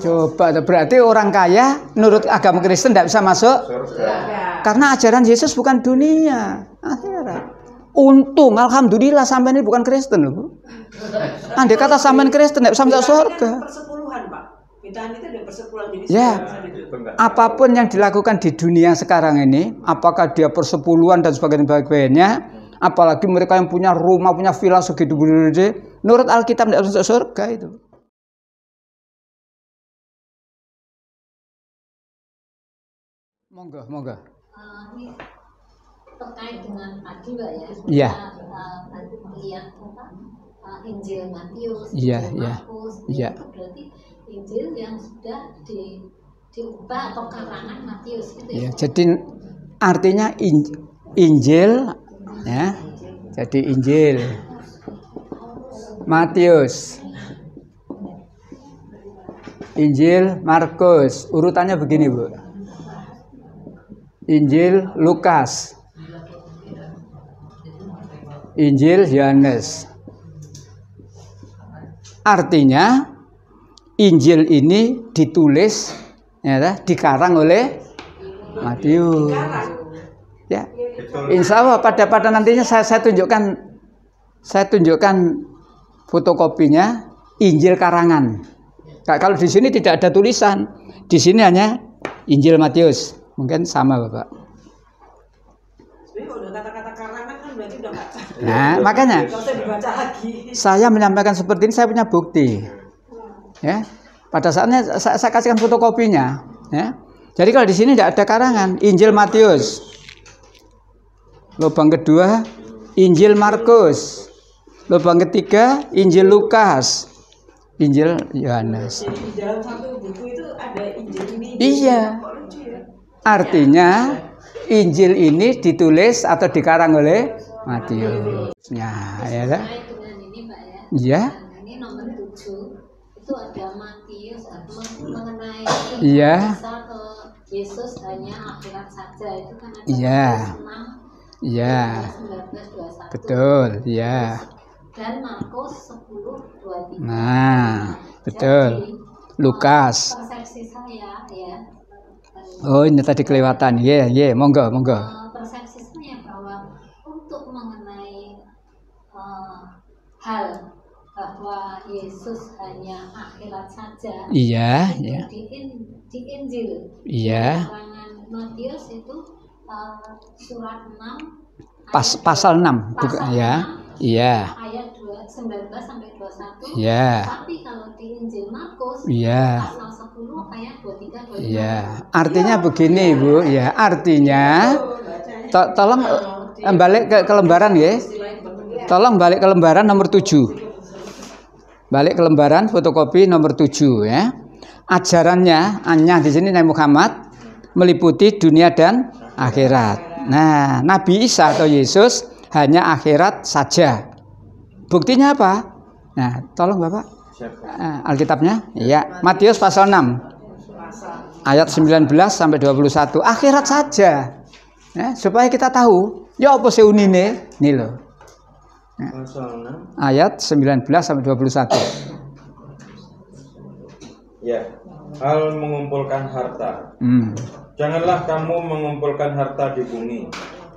Coba, berarti orang kaya menurut agama Kristen tidak bisa masuk surga. Karena ajaran Yesus bukan dunia, akhirat. Untung, alhamdulillah sampai ini bukan Kristen loh, Bu. Andai kata sampai Kristen tidak bisa masuk surga. Persepuluhan, Pak. Bid'ah itu ada persepuluhan. Ya, apapun yang dilakukan di dunia sekarang ini, apakah dia persepuluhan dan sebagainya, apalagi mereka yang punya rumah, punya villa segitu gede, menurut Alkitab tidak masuk surga itu. Monggo, monggo. Ini terkait dengan tadi, Pak ya. Iya. Lihat Injil Matius, Iya, Injil iya. Markus, Iya. itu berarti Injil yang sudah diubah atau karangan Matius gitu Ya, ya. jadi artinya Injil ya. Jadi Injil Matius, Injil Markus, urutannya begini, Bu. Injil Lukas, Injil Yohanes. Artinya Injil ini ditulis, ya, dikarang oleh Matius. Ya, insya Allah pada nantinya saya tunjukkan fotokopinya Injil karangan. Kalau di sini tidak ada tulisan, di sini hanya Injil Matius. Mungkin sama, Bapak. Udah kata-kata karangan kan berarti udah nggak. Nah, makanya Nggak usah dibaca lagi. saya menyampaikan seperti ini, saya punya bukti. Ya, pada saatnya saya kasihkan fotokopinya. Ya, jadi kalau di sini tidak ada karangan, Injil Matius. Lubang kedua, Injil Markus. Lubang ketiga, Injil Lukas. Injil Yohanes. Jadi di dalam satu buku itu ada Injil ini. Iya. Kok lucu ya? Artinya Injil ini ditulis atau dikarang oleh Matius. Ya, ya kan? Terkait dengan ini, Pak ya. Iya. Nah, ini nomor 7 itu ada Matius mengenai Iya. kisah ke Yesus hanya akhirat saja, itu kan ada Iya. Matius 6 Iya. 19:21. Betul, ya. Dan Markus 10:23. Nah, betul. Jadi, Lukas. persepsi saya ya. Oh, ini tadi kelewatan. Iya, monggo. Persepsi saya bahwa untuk mengenai hal bahwa Yesus hanya akhirat saja. Iya, itu ya. di Injil. Iya. Karangan Matius itu surat 6 Pasal 6, bukan ya. 6, Iya. ayat 19 sampai 21. Iya. Tapi kalau di Injil Markus Iya. pasal 10 ayat 23 25. Iya. Artinya begini, Bu, ya. Artinya tolong balik ke lembaran ya. Tolong balik ke lembaran nomor 7. Balik ke lembaran fotokopi nomor 7 ya. Ajarannya hanya di sini Nabi Muhammad meliputi dunia dan akhirat. Nah, Nabi Isa atau Yesus hanya akhirat saja. Buktinya apa? Nah, tolong Bapak. Alkitabnya? Iya, Matius pasal 6. Ayat 19 sampai 21. Akhirat saja. Ya, supaya kita tahu, ya apa sih unine? Nih loh. Ya. Ayat 19 sampai 21. Ya, hal mengumpulkan harta. Janganlah kamu mengumpulkan harta di bumi.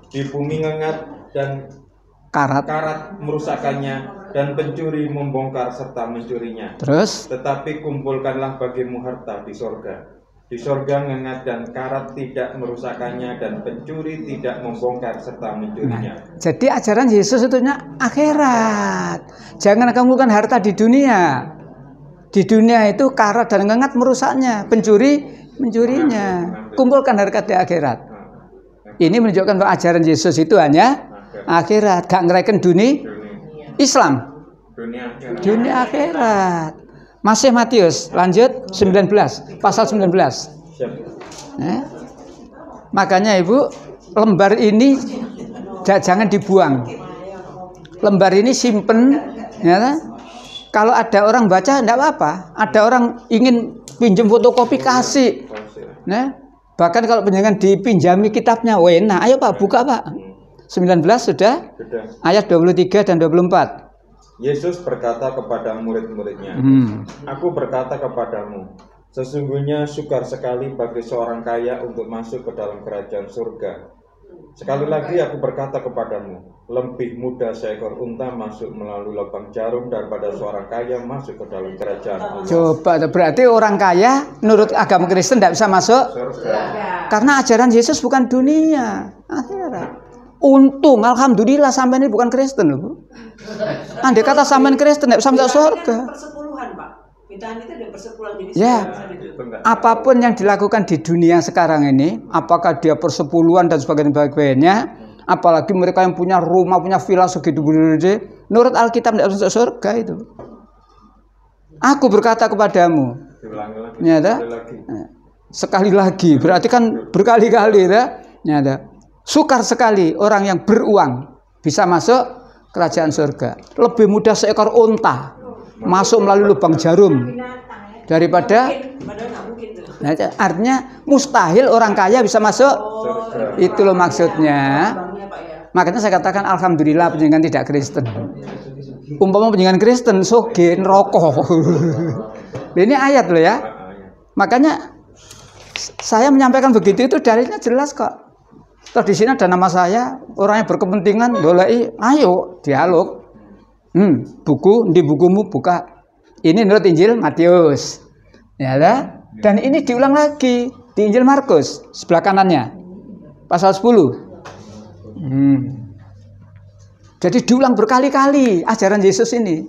Di bumi ngengat dan karat merusakkannya, dan pencuri membongkar serta mencurinya. Terus? Tetapi kumpulkanlah bagimu harta di sorga. Di sorga ngengat dan karat tidak merusakkannya, dan pencuri tidak membongkar serta mencurinya. Nah, jadi ajaran Yesus itu akhirat. Jangan kamu kan harta di dunia. Di dunia itu karat dan ngengat merusaknya, pencuri mencurinya. Kumpulkan harta di akhirat. Ini menunjukkan bahwa ajaran Yesus itu hanya akhirat, gak ngereken dunia Islam. Dunia akhirat. Masih Matius, lanjut 19, pasal 19. Makanya Ibu, lembar ini jangan dibuang. Lembar ini simpen, ya. Kalau ada orang baca enggak apa-apa. Ada orang ingin pinjam fotokopi kasih. Nah, bahkan kalau penjangan dipinjami kitabnya, enak. Ayo Pak, buka Pak. 19 sudah? Ayat 23 dan 24. Yesus berkata kepada murid-muridnya, Aku berkata kepadamu, Sesungguhnya sukar sekali bagi seorang kaya untuk masuk ke dalam kerajaan surga. Sekali lagi aku berkata kepadamu, lebih mudah seekor unta masuk melalui lubang jarum daripada seorang kaya masuk ke dalam kerajaan Allah. Coba, berarti orang kaya menurut agama Kristen tidak bisa masuk Surga. karena ajaran Yesus bukan dunia, akhirat. Untung, alhamdulillah sampai ini bukan Kristen loh, Bu. Andai kata sampai Kristen tidak bisa masuk surga. Persepuluhan, Pak. Bintaan itu ada persepuluhan jadi Ya. Apapun yang dilakukan di dunia sekarang ini, apakah dia persepuluhan dan sebagainya, apalagi mereka yang punya rumah, punya villa segitu gede, menurut Alkitab tidak masuk surga itu. Aku berkata kepadamu, nyata, sekali lagi, berarti kan berkali-kali, ya, nyata. Sukar sekali orang yang beruang bisa masuk kerajaan surga. Lebih mudah seekor unta masuk melalui lubang jarum daripada. Nah, artinya mustahil orang kaya bisa masuk. Itu loh maksudnya. Makanya saya katakan alhamdulillah penjenengan tidak Kristen. Umpama penjenengan Kristen soge neraka. Ini ayat loh ya. Makanya saya menyampaikan begitu itu dalilnya jelas kok. Toh di sini ada nama saya, orang yang berkepentingan, boleh, ayo dialog. Buku di bukumu buka. Ini menurut Injil Matius. Ya lah. Dan ini diulang lagi di Injil Markus sebelah kanannya. Pasal 10. Jadi diulang berkali-kali ajaran Yesus ini.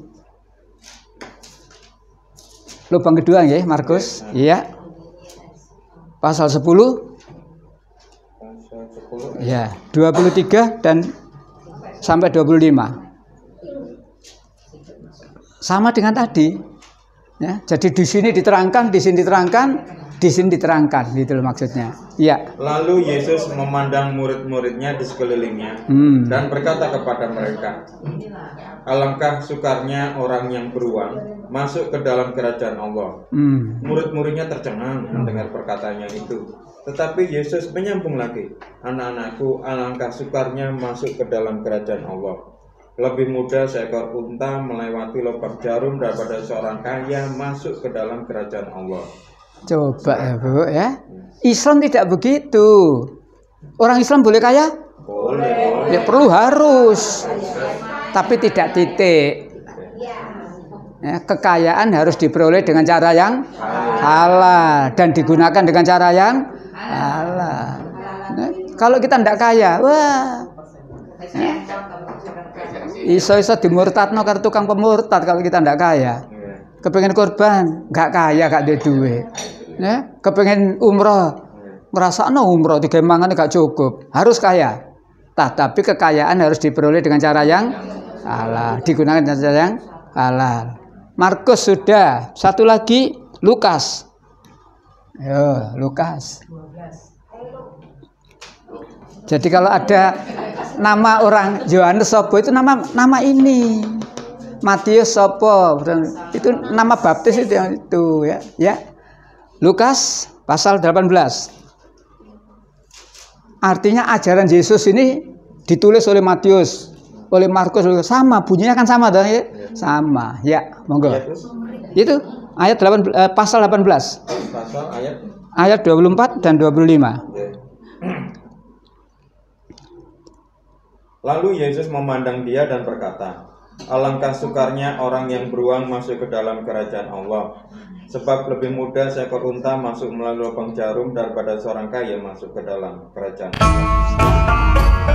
Lubang kedua ya, Markus. Iya. Pasal 10. Ya, 23 dan sampai 25. Sama dengan tadi. Ya, jadi di sini diterangkan, di sini diterangkan, di sini diterangkan, gitu loh maksudnya. Iya. Lalu Yesus memandang murid-muridnya di sekelilingnya dan berkata kepada mereka, alangkah sukarnya orang yang beruang masuk ke dalam kerajaan Allah. Murid-muridnya tercengang mendengar perkataannya itu. Tetapi Yesus menyambung lagi, anak-anakku, alangkah sukarnya masuk ke dalam kerajaan Allah. Lebih mudah seekor unta melewati lubang jarum daripada seorang kaya masuk ke dalam kerajaan Allah. Coba ya Bu ya. Islam tidak begitu. Orang Islam boleh kaya? Boleh. Ya perlu harus. Tapi tidak titik. Ya, kekayaan harus diperoleh dengan cara yang halal dan digunakan dengan cara yang halal. Nah, kalau kita tidak kaya, wah. Iso-iso dimurtadno karo tukang pemurtad kalau kita ndak kaya. Kepengen korban, nggak kaya, gak ada duit. Ya, kepengen umroh, ngrasakno umroh tiga mangan gak cukup, harus kaya. Tapi kekayaan harus diperoleh dengan cara yang halal, digunakan dengan cara yang halal. Markus sudah, satu lagi Lukas. Yo, Lukas. Jadi kalau ada nama orang Yohanes Sopo itu nama ini. Matius Sopo itu nama baptis itu ya. Lukas pasal 18. Artinya ajaran Yesus ini ditulis oleh Matius, oleh Markus sama, bunyinya kan sama dong ya? Sama. Ya, monggo. Itu ayat 8 pasal 18. Pasal ayat 24 dan 25. Lalu Yesus memandang dia dan berkata, alangkah sukarnya orang yang beruang masuk ke dalam kerajaan Allah. Sebab lebih mudah seekor unta masuk melalui lubang jarum daripada seorang kaya masuk ke dalam kerajaan Allah.